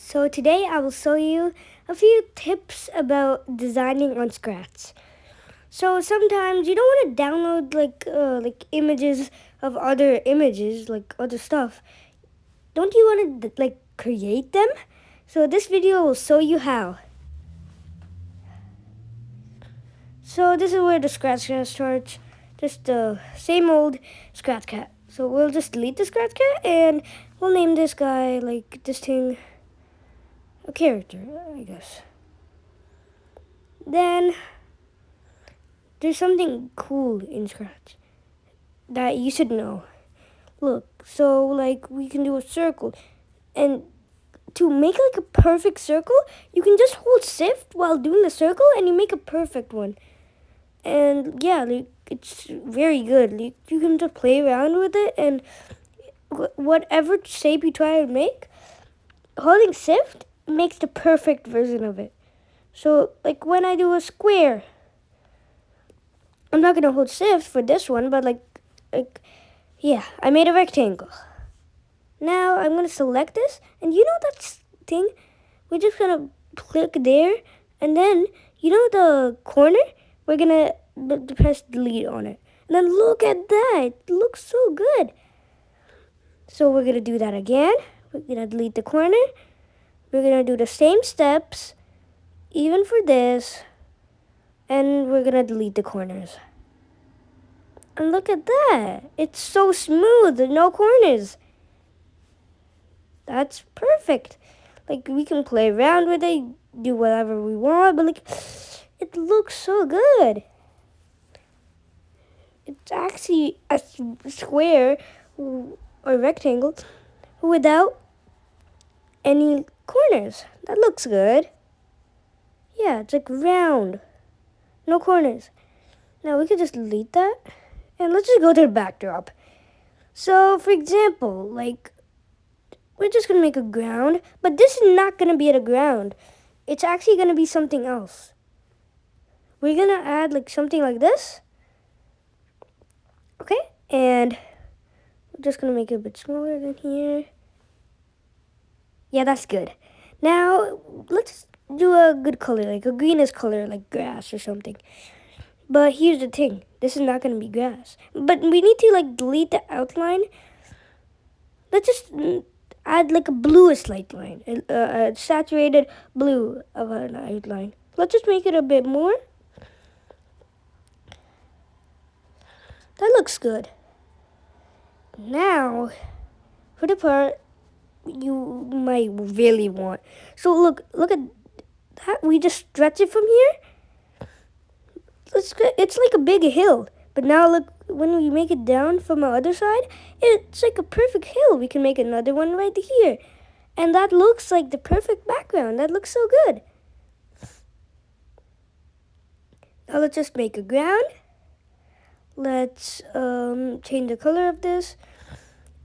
So today I will show you a few tips about designing on Scratch. So sometimes you don't want to download like images of other images, like other stuff. Don't you want to like create them? So this video will show you how. So this is where the Scratch Cat starts. Just the same old Scratch Cat. So we'll just delete the Scratch Cat and we'll name this guy like this thing a character, I guess. Then there's something cool in Scratch that you should know. Look, so like we can do a circle, and to make like a perfect circle, you can just hold shift while doing the circle and you make a perfect one. And yeah, like it's very good. Like, you can just play around with it, and whatever shape you try to make, holding shift makes the perfect version of it. So like when I do a square, I'm not gonna hold shift for this one, but yeah, I made a rectangle. Now I'm gonna select this, and you know that thing? We're just gonna click there, and then you know the corner? We're gonna press delete on it. And then look at that, it looks so good. So we're gonna do that again. We're gonna delete the corner. We're gonna do the same steps, even for this, and we're gonna delete the corners. And look at that, it's so smooth, no corners. That's perfect. Like we can play around with it, do whatever we want, but like it looks so good. It's actually a square or rectangle without any corners. That looks good. Yeah, it's like round, no corners. Now we could just delete that, and let's just go to the backdrop. So for example, like we're just gonna make a ground, but this is not gonna be at a ground. It's actually gonna be something else. We're gonna add like something like this. Okay, and we're just gonna make it a bit smaller than here. Yeah, that's good. Now let's do a good color, like a greenish color, like grass or something. But here's the thing, this is not gonna be grass. But we need to like delete the outline. Let's just add like a bluish light line, a saturated blue of an outline. Let's just make it a bit more. That looks good. Now, for the part you might really want. So look at that. We just stretch it from here. It's like a big hill. But now look, when we make it down from the other side, it's like a perfect hill. We can make another one right here. And that looks like the perfect background. That looks so good. Now let's just make a ground. Let's change the color of this.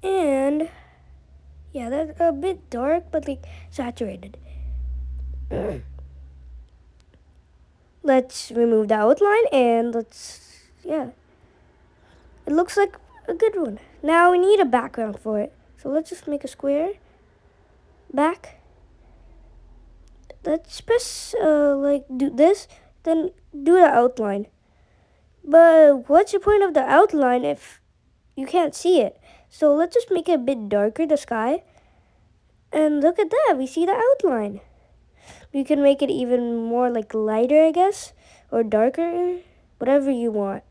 And yeah, that's a bit dark, but like saturated. Let's remove the outline and yeah. It looks like a good one. Now we need a background for it. So let's just make a square. Back. Let's press like do this, then do the outline. But what's the point of the outline if you can't see it? So let's just make it a bit darker, the sky. And look at that, we see the outline. You can make it even more like lighter, I guess, or darker, whatever you want.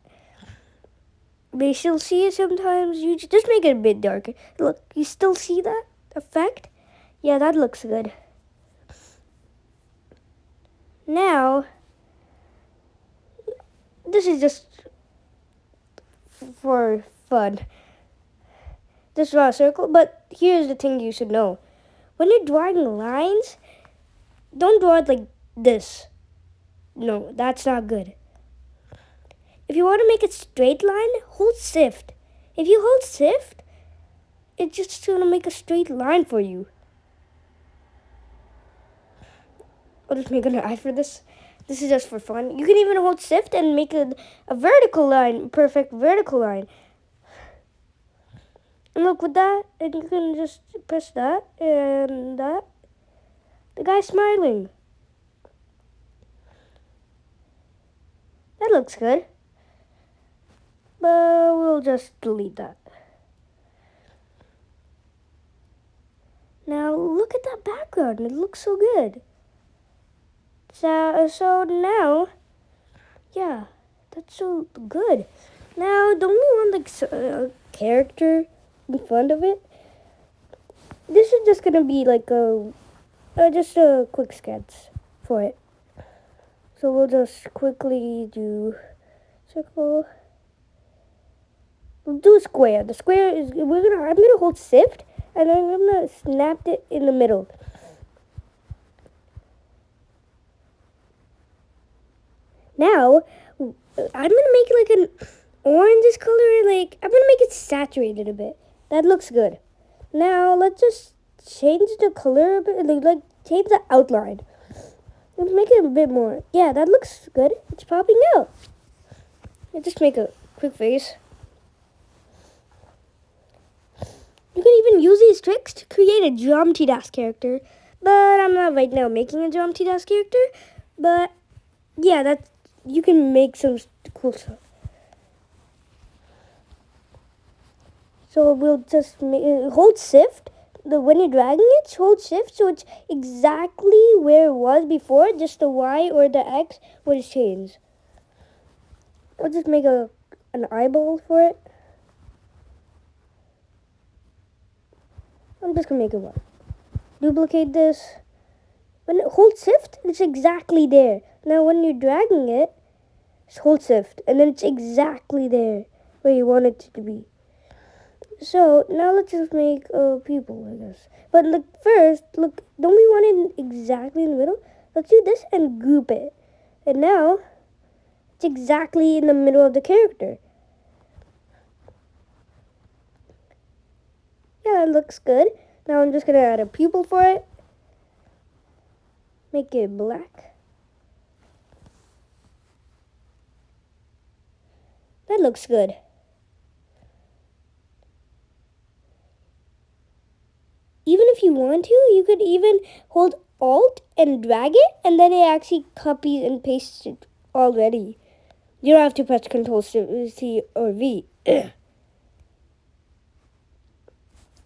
But you still see it sometimes. You just make it a bit darker. Look, you still see that effect? Yeah, that looks good. Now, this is just for fun. Just draw a circle, but here's the thing you should know. When you're drawing lines, don't draw it like this. No, that's not good. If you want to make a straight line, hold shift. If you hold shift, it's just going to make a straight line for you. I'll just make an eye for this. This is just for fun. You can even hold shift and make a vertical line, perfect vertical line. And look with that, and you can just press that and that. The guy's smiling. That looks good. But we'll just delete that. Now look at that background. It looks so good. So now, yeah, that's so good. Now, don't we want like a character in front of it? This is just gonna be like just a quick sketch for it. So we'll just quickly do circle. We'll do a square. The square is I'm gonna hold shift and I'm gonna snap it in the middle. Now I'm gonna make it like an orange color. Like I'm gonna make it saturated a bit. That looks good. Now let's just change the color a bit. Like change the outline. Let's make it a bit more. Yeah, that looks good. It's popping out. Let's just make a quick face. You can even use these tricks to create a Geometry Dash character. But I'm not right now making a Geometry Dash character. But yeah, you can make some cool stuff. So we'll just hold shift. When you're dragging it, hold shift so it's exactly where it was before. Just the Y or the X will change. We'll just make an eyeball for it. I'm just gonna make it one. Duplicate this. When it holds shift, it's exactly there. Now when you're dragging it, just hold shift, and then it's exactly there where you want it to be. So now let's just make people, I guess. But look, first, look, don't we want it exactly in the middle? Let's do this and group it. And now it's exactly in the middle of the character. Yeah, that looks good. Now I'm just gonna add a pupil for it. Make it black. That looks good. Even if you want to, you could even hold Alt and drag it, and then it actually copies and pastes it already. You don't have to press Control C or V. That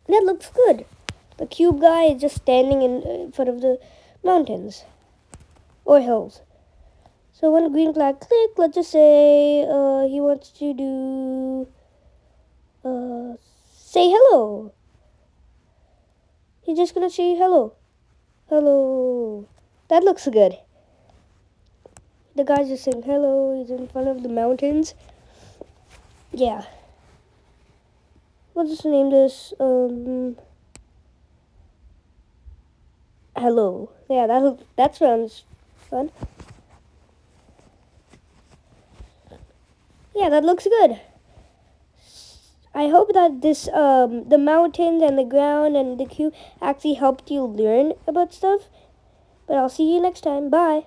looks good. The cube guy is just standing in front of the mountains or hills. So when green flag click, let's just say he wants to do say hello. He's just gonna say hello. Hello. That looks good. The guy's just saying hello. He's in front of the mountains. Yeah. We'll just name this hello. Yeah, that sounds fun. Yeah, that looks good. I hope that this the mountains and the ground and the cube actually helped you learn about stuff. But I'll see you next time. Bye.